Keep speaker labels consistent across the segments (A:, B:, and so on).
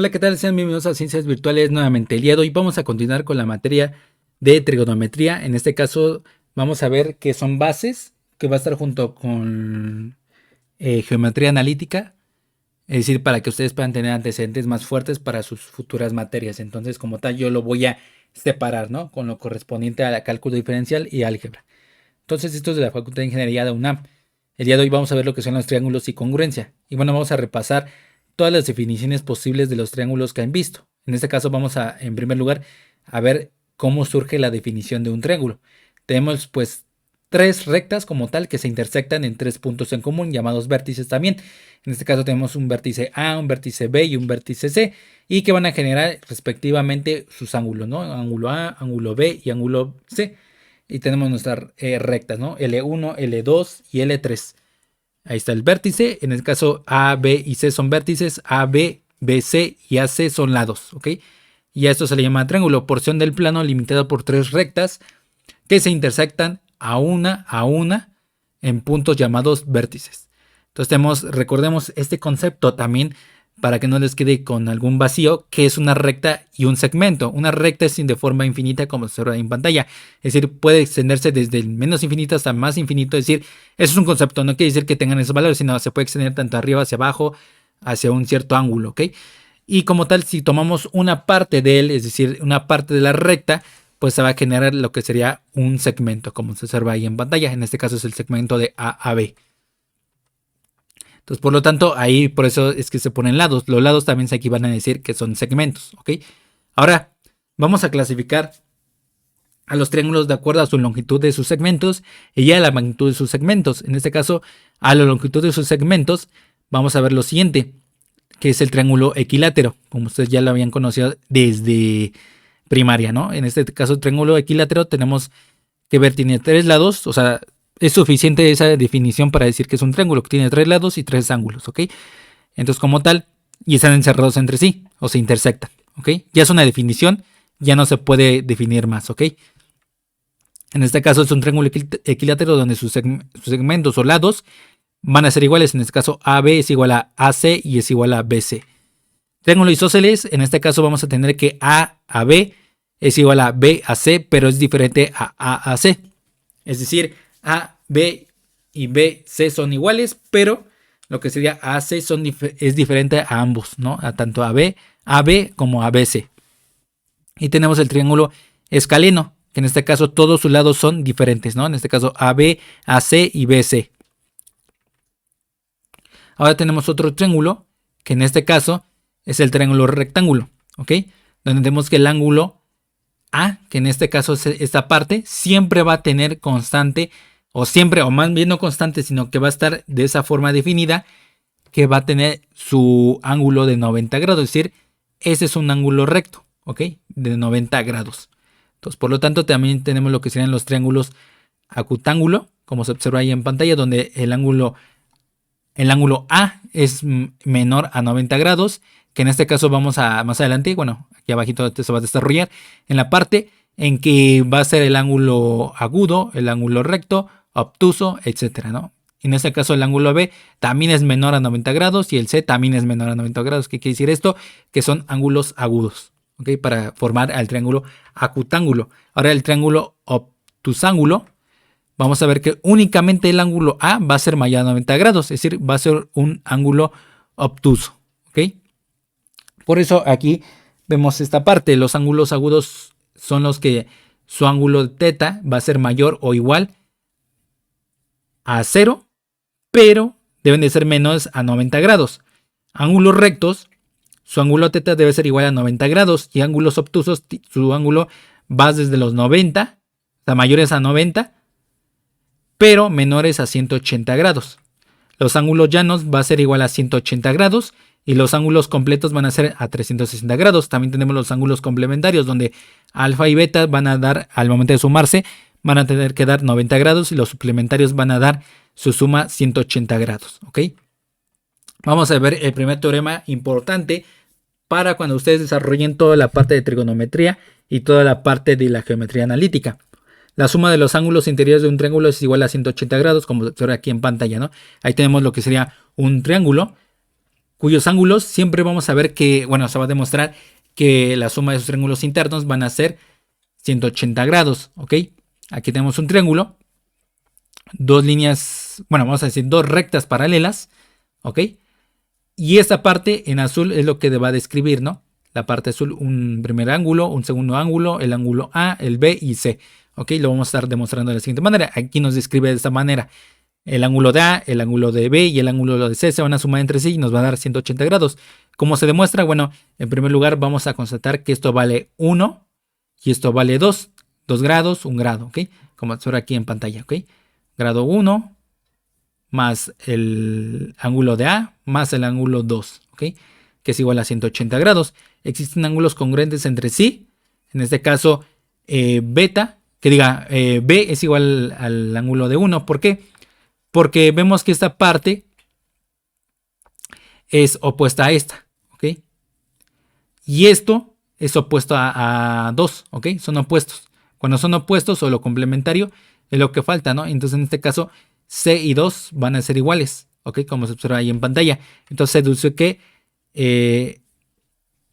A: Hola, ¿qué tal? Sean bienvenidos a Ciencias Virtuales nuevamente. El día de hoy vamos a continuar con la materia de trigonometría. En este caso vamos a ver qué son bases, que va a estar junto con geometría analítica, es decir, para que ustedes puedan tener antecedentes más fuertes para sus futuras materias. Entonces, como tal, yo lo voy a separar, ¿no? Con lo correspondiente a cálculo diferencial y álgebra. Entonces, esto es de la Facultad de Ingeniería de UNAM. El día de hoy vamos a ver lo que son los triángulos y congruencia. Y bueno, vamos a repasar todas las definiciones posibles de los triángulos que han visto. En este caso vamos a, en primer lugar, a ver cómo surge la definición de un triángulo. Tenemos pues tres rectas como tal que se intersectan en tres puntos en común llamados vértices también. En este caso tenemos un vértice A, un vértice B y un vértice C y que van a generar respectivamente sus ángulos, ¿no? Ángulo A, ángulo B y ángulo C. Y tenemos nuestras rectas, ¿no? L1, L2 y L3. Ahí está el vértice. En el caso A, B y C son vértices. A, B, B, C y AC son lados. ¿Ok? Y a esto se le llama triángulo. Porción del plano limitada por tres rectas que se intersectan a una en puntos llamados vértices. Entonces recordemos este concepto también para que no les quede con algún vacío, que es una recta y un segmento. Una recta es de forma infinita, como se ve en pantalla. Es decir, puede extenderse desde el menos infinito hasta el más infinito. Es decir, eso es un concepto, no quiere decir que tengan esos valores, sino se puede extender tanto arriba hacia abajo, hacia un cierto ángulo, ¿ok? Y como tal, si tomamos una parte de él, es decir, una parte de la recta, pues se va a generar lo que sería un segmento, como se observa ahí en pantalla. En este caso es el segmento de A a B. Entonces, por lo tanto, ahí por eso es que se ponen lados. Los lados también se aquí van a decir que son segmentos, ¿ok? Ahora, vamos a clasificar a los triángulos de acuerdo a su longitud de sus segmentos y a la magnitud de sus segmentos. En este caso, a la longitud de sus segmentos, vamos a ver lo siguiente, que es el triángulo equilátero, como ustedes ya lo habían conocido desde primaria, ¿no? En este caso, el triángulo equilátero tenemos que ver, tiene tres lados, o sea, es suficiente esa definición para decir que es un triángulo que tiene tres lados y tres ángulos, ¿ok? Entonces, como tal, y están encerrados entre sí, o se intersectan, ¿ok? Ya es una definición, ya no se puede definir más, ¿ok? En este caso es un triángulo equilátero donde sus segmentos o lados van a ser iguales. En este caso, AB es igual a AC y es igual a BC. Triángulo isósceles, en este caso vamos a tener que A a B es igual a B a C, pero es diferente a C. Es decir, A, B y B, C son iguales, pero lo que sería A, C es diferente a ambos, ¿no? A tanto a B como a BC. Y tenemos el triángulo escaleno, que en este caso todos sus lados son diferentes, ¿no? En este caso AB, AC y BC. Ahora tenemos otro triángulo, que en este caso es el triángulo rectángulo, ¿ok? Donde tenemos que el ángulo A, que en este caso es esta parte, siempre va a tener constante, o siempre, o más bien no constante, sino que va a estar de esa forma definida, que va a tener su ángulo de 90 grados, es decir, ese es un ángulo recto, ¿ok? De 90 grados. Entonces, por lo tanto, también tenemos lo que serían los triángulos acutángulo, como se observa ahí en pantalla, donde el ángulo A es menor a 90 grados, que en este caso vamos a más adelante, bueno, aquí abajito se va a desarrollar, en la parte en que va a ser el ángulo agudo, el ángulo recto, obtuso, etcétera, ¿no? En este caso el ángulo B también es menor a 90 grados y el C también es menor a 90 grados. ¿Qué quiere decir esto? Que son ángulos agudos, ¿ok? Para formar el triángulo acutángulo. Ahora el triángulo obtusángulo, vamos a ver que únicamente el ángulo A va a ser mayor a 90 grados, es decir, va a ser un ángulo obtuso, ¿ok? Por eso aquí vemos esta parte, los ángulos agudos son los que su ángulo de teta va a ser mayor o igual a 0, pero deben de ser menos a 90 grados. Ángulos rectos, su ángulo teta debe ser igual a 90 grados y ángulos obtusos, su ángulo va desde los 90, o sea, mayores a 90, pero menores a 180 grados. Los ángulos llanos va a ser igual a 180 grados y los ángulos completos van a ser a 360 grados. También tenemos los ángulos complementarios donde alfa y beta van a dar, al momento de sumarse, van a tener que dar 90 grados y los suplementarios van a dar su suma 180 grados, ¿ok? Vamos a ver el primer teorema importante para cuando ustedes desarrollen toda la parte de trigonometría y toda la parte de la geometría analítica. La suma de los ángulos interiores de un triángulo es igual a 180 grados, como se ve aquí en pantalla, ¿no? Ahí tenemos lo que sería un triángulo cuyos ángulos siempre vamos a ver que, bueno, se va a demostrar que la suma de sus triángulos internos van a ser 180 grados, ¿ok? Aquí tenemos un triángulo, dos líneas, bueno, vamos a decir dos rectas paralelas, ¿ok? Y esta parte en azul es lo que va a describir, ¿no? La parte azul, un primer ángulo, un segundo ángulo, el ángulo A, el B y C, ¿ok? Lo vamos a estar demostrando de la siguiente manera. Aquí nos describe de esta manera. El ángulo de A, el ángulo de B y el ángulo de C se van a sumar entre sí y nos va a dar 180 grados. ¿Cómo se demuestra? Bueno, en primer lugar vamos a constatar que esto vale 1 y esto vale 2. 2 grados, 1 grado, ¿ok? Como se ve aquí en pantalla, ¿ok? Grado 1 más el ángulo de A más el ángulo 2, ¿ok? Que es igual a 180 grados. Existen ángulos congruentes entre sí. En este caso, beta, que diga B es igual al ángulo de 1. ¿Por qué? Porque vemos que esta parte es opuesta a esta, ¿ok? Y esto es opuesto a 2, ¿ok? Son opuestos. Cuando son opuestos o lo complementario es lo que falta, ¿no? Entonces en este caso C y 2 van a ser iguales, ¿ok? Como se observa ahí en pantalla. Entonces se deduce que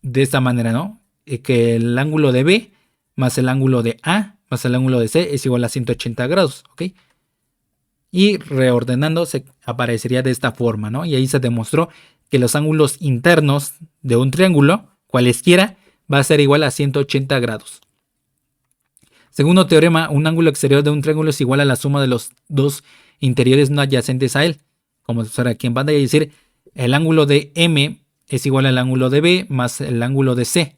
A: de esta manera, ¿no? Que el ángulo de B más el ángulo de A más el ángulo de C es igual a 180 grados, ¿ok? Y reordenando se aparecería de esta forma, ¿no? Y ahí se demostró que los ángulos internos de un triángulo, cualesquiera, va a ser igual a 180 grados. Segundo teorema, un ángulo exterior de un triángulo es igual a la suma de los dos interiores no adyacentes a él. Como se observa aquí en pantalla, es decir, el ángulo de M es igual al ángulo de B más el ángulo de C.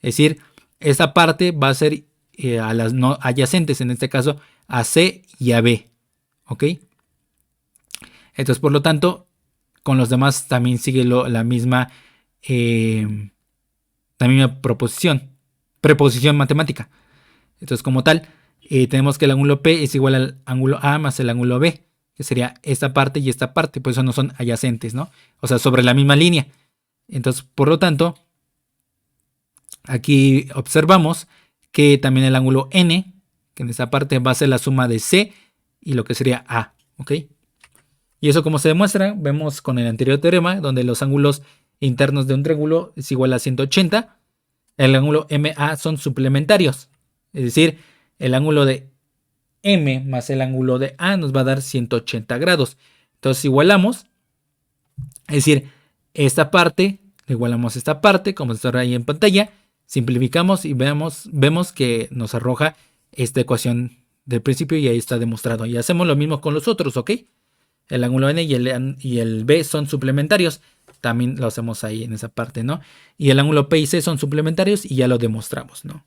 A: Es decir, esta parte va a ser a las no adyacentes, en este caso a C y a B. ¿Ok? Entonces, por lo tanto, con los demás también sigue la misma preposición matemática. Entonces, como tal, tenemos que el ángulo P es igual al ángulo A más el ángulo B, que sería esta parte y esta parte, por eso no son adyacentes, ¿no? O sea, sobre la misma línea. Entonces, por lo tanto, aquí observamos que también el ángulo N, que en esta parte va a ser la suma de C y lo que sería A, ¿ok? Y eso como se demuestra, vemos con el anterior teorema, donde los ángulos internos de un triángulo es igual a 180, el ángulo MA son suplementarios, es decir, el ángulo de M más el ángulo de A nos va a dar 180 grados. Entonces igualamos, es decir, esta parte, le igualamos esta parte, como se ve ahí en pantalla, simplificamos y vemos que nos arroja esta ecuación del principio y ahí está demostrado. Y hacemos lo mismo con los otros, ¿ok? El ángulo N y el B son suplementarios. También lo hacemos ahí en esa parte, ¿no? Y el ángulo P y C son suplementarios y ya lo demostramos, ¿no?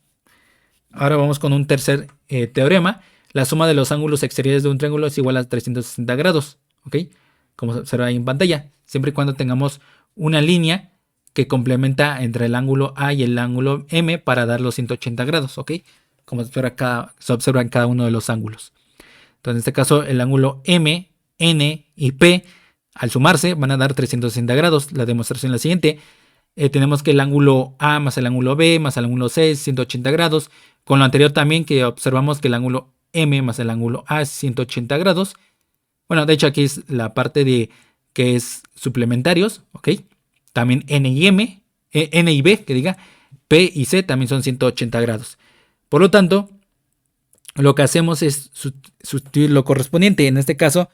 A: Ahora vamos con un tercer teorema. La suma de los ángulos exteriores de un triángulo es igual a 360 grados, ¿ok? Como se observa ahí en pantalla. Siempre y cuando tengamos una línea que complementa entre el ángulo A y el ángulo M para dar los 180 grados, ¿ok? Como se observa en cada uno de los ángulos. Entonces, en este caso, el ángulo M, N y P, al sumarse, van a dar 360 grados. La demostración es la siguiente. Tenemos que el ángulo A más el ángulo B más el ángulo C es 180 grados. Con lo anterior también que observamos que el ángulo M más el ángulo A es 180 grados. Bueno, de hecho aquí es la parte de que es suplementarios, ¿ok? También N y B, que diga, P y C también son 180 grados. Por lo tanto, lo que hacemos es sustituir lo correspondiente. En este caso,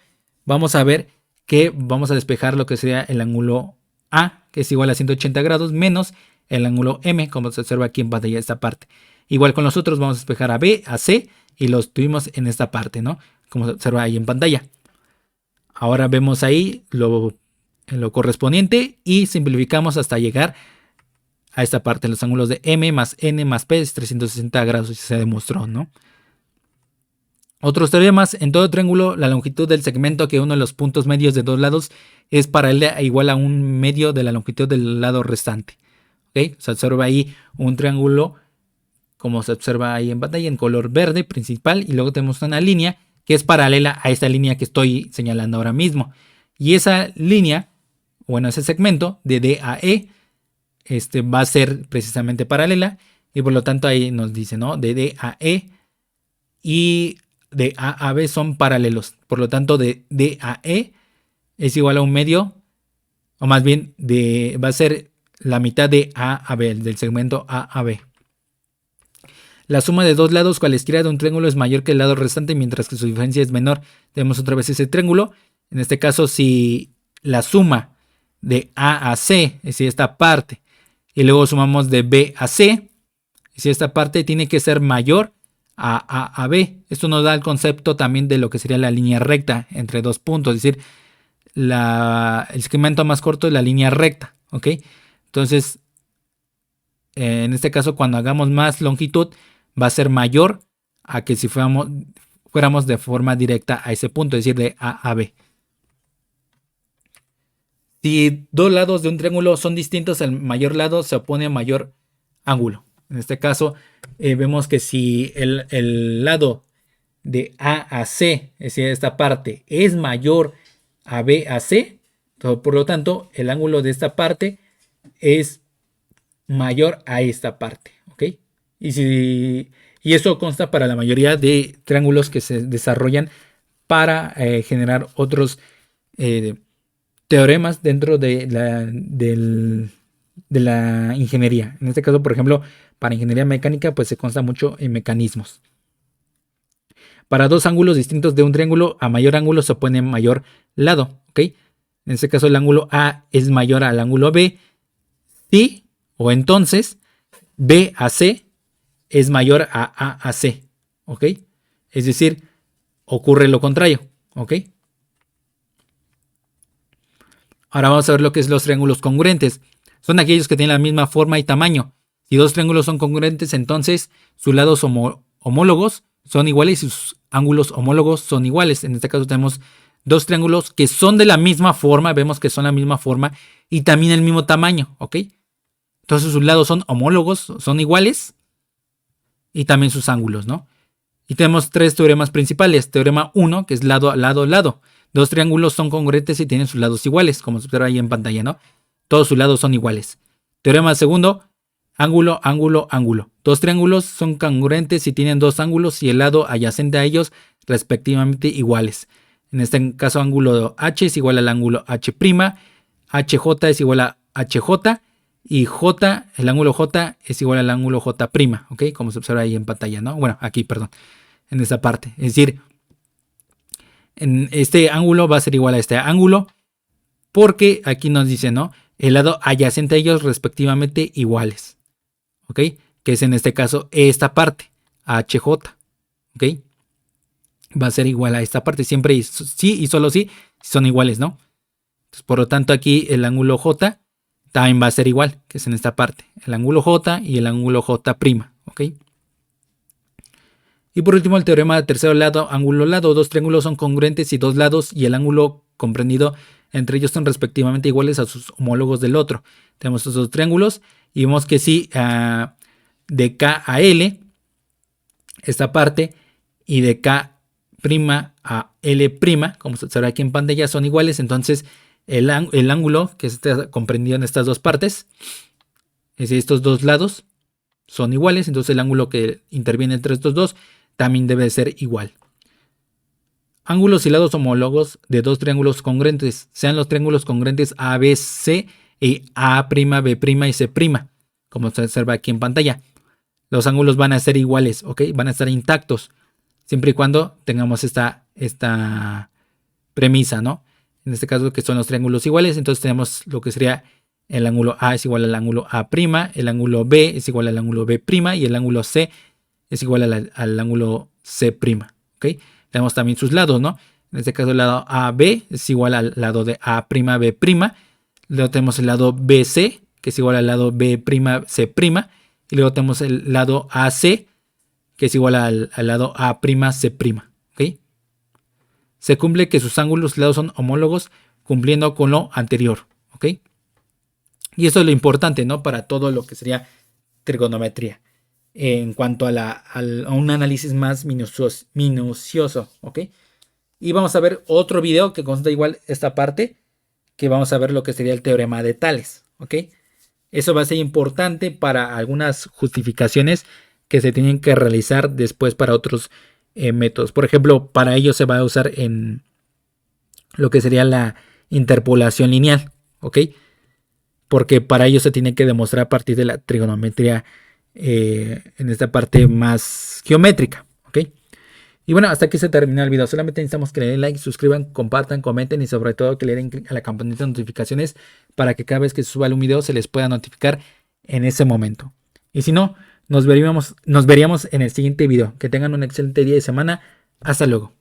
A: vamos a ver que vamos a despejar lo que sería el ángulo A, que es igual a 180 grados, menos el ángulo M, como se observa aquí en pantalla esta parte. Igual con los otros vamos a despejar a B, a C, y los tuvimos en esta parte, ¿no? Como se observa ahí en pantalla. Ahora vemos ahí lo correspondiente y simplificamos hasta llegar a esta parte. Los ángulos de M más N más P es 360 grados, y se demostró, ¿no? Otros teoremas: en todo triángulo, la longitud del segmento que une los puntos medios de dos lados es paralela e igual a un medio de la longitud del lado restante. ¿Okay? Se observa ahí un triángulo, como se observa ahí en pantalla, en color verde principal, y luego tenemos una línea que es paralela a esta línea que estoy señalando ahora mismo. Y esa línea, bueno, ese segmento de D a E, va a ser precisamente paralela, y por lo tanto ahí nos dice, ¿no? De D a E y de A a B son paralelos. Por lo tanto, de D a E es igual a un medio, o más bien va a ser la mitad de A a B, del segmento A a B. La suma de dos lados cualesquiera de un triángulo es mayor que el lado restante, mientras que su diferencia es menor. Tenemos otra vez ese triángulo. En este caso, si la suma de A a C, es decir, esta parte, y luego sumamos de B a C, es decir, esta parte tiene que ser mayor a A a B. Esto nos da el concepto también de lo que sería la línea recta entre dos puntos, es decir, el segmento más corto es la línea recta, ¿ok? Entonces, en este caso, cuando hagamos más longitud, va a ser mayor a que si fuéramos de forma directa a ese punto, es decir, de A a B. Si dos lados de un triángulo son distintos, el mayor lado se opone a mayor ángulo. En este caso, vemos que si el lado de A a C, es decir, esta parte, es mayor a B a C, por lo tanto, el ángulo de esta parte es mayor a esta parte, ¿ok? Y eso consta para la mayoría de triángulos que se desarrollan para generar otros teoremas dentro de la ingeniería. En este caso, por ejemplo, para ingeniería mecánica, pues se consta mucho en mecanismos. Para dos ángulos distintos de un triángulo, a mayor ángulo se opone mayor lado, ¿ok? En este caso, el ángulo A es mayor al ángulo B, sí, o entonces B a C es mayor a A C, ¿ok? Es decir, ocurre lo contrario, ¿ok? Ahora vamos a ver lo que es los triángulos congruentes. Son aquellos que tienen la misma forma y tamaño. Si dos triángulos son congruentes, entonces sus lados homólogos son iguales y sus ángulos homólogos son iguales. En este caso tenemos dos triángulos que son de la misma forma, vemos que son la misma forma y también el mismo tamaño, ¿ok? Entonces sus lados son homólogos, son iguales y también sus ángulos, ¿no? Y tenemos tres teoremas principales. Teorema 1, que es lado a lado, lado. Dos triángulos son congruentes y tienen sus lados iguales, como se observa ahí en pantalla, ¿no? Todos sus lados son iguales. Teorema segundo, ángulo, ángulo, ángulo. Dos triángulos son congruentes y tienen dos ángulos y el lado adyacente a ellos respectivamente iguales. En este caso, ángulo H es igual al ángulo H', HJ es igual a HJ y J, el ángulo J es igual al ángulo J', ¿ok? Como se observa ahí en pantalla, ¿no? Bueno, aquí, perdón, en esta parte. Es decir, en este ángulo va a ser igual a este ángulo porque aquí nos dice, ¿no? El lado adyacente a ellos respectivamente iguales, ¿ok? Que es en este caso esta parte, HJ, ¿ok? Va a ser igual a esta parte, siempre y sí y solo sí son iguales, ¿no? Entonces, por lo tanto, aquí el ángulo J también va a ser igual, que es en esta parte, el ángulo J y el ángulo J', ¿ok? Y por último, el teorema de tercero lado, ángulo lado. Dos triángulos son congruentes y dos lados y el ángulo comprendido entre ellos son respectivamente iguales a sus homólogos del otro. Tenemos estos dos triángulos y vemos que sí, de K a L, esta parte, y de K' a L', como se observa aquí en pantalla, son iguales. Entonces, el ángulo que está comprendido en estas dos partes, es decir, estos dos lados, son iguales. Entonces, el ángulo que interviene entre estos dos también debe ser igual. Ángulos y lados homólogos de dos triángulos congruentes, sean los triángulos congruentes ABC y A', B' y C', como se observa aquí en pantalla. Los ángulos van a ser iguales, ¿ok? Van a estar intactos, siempre y cuando tengamos esta premisa, ¿no? En este caso que son los triángulos iguales, entonces tenemos lo que sería el ángulo A es igual al ángulo A', el ángulo B es igual al ángulo B' y el ángulo C es igual al ángulo C', ¿ok? Tenemos también sus lados, ¿no? En este caso el lado AB es igual al lado de A', B'. Luego tenemos el lado BC, que es igual al lado B', C'. Y luego tenemos el lado AC, que es igual al lado A', C'. ¿Ok? Se cumple que sus ángulos y lados son homólogos, cumpliendo con lo anterior. ¿Ok? Y eso es lo importante, ¿no? Para todo lo que sería trigonometría. En cuanto a un análisis más minucioso, ¿ok? Y vamos a ver otro video que consta igual esta parte, que vamos a ver lo que sería el teorema de Tales, ¿ok? Eso va a ser importante para algunas justificaciones que se tienen que realizar después para otros métodos. Por ejemplo, para ello se va a usar en lo que sería la interpolación lineal, ¿ok? Porque para ello se tiene que demostrar a partir de la trigonometría en esta parte más geométrica, ¿ok? Y bueno, hasta aquí se termina el video. Solamente necesitamos que le den like, suscriban, compartan, comenten y sobre todo que le den click a la campanita de notificaciones para que cada vez que se suba un video se les pueda notificar en ese momento. Y si no, nos veríamos en el siguiente video. Que tengan un excelente día y semana. Hasta luego.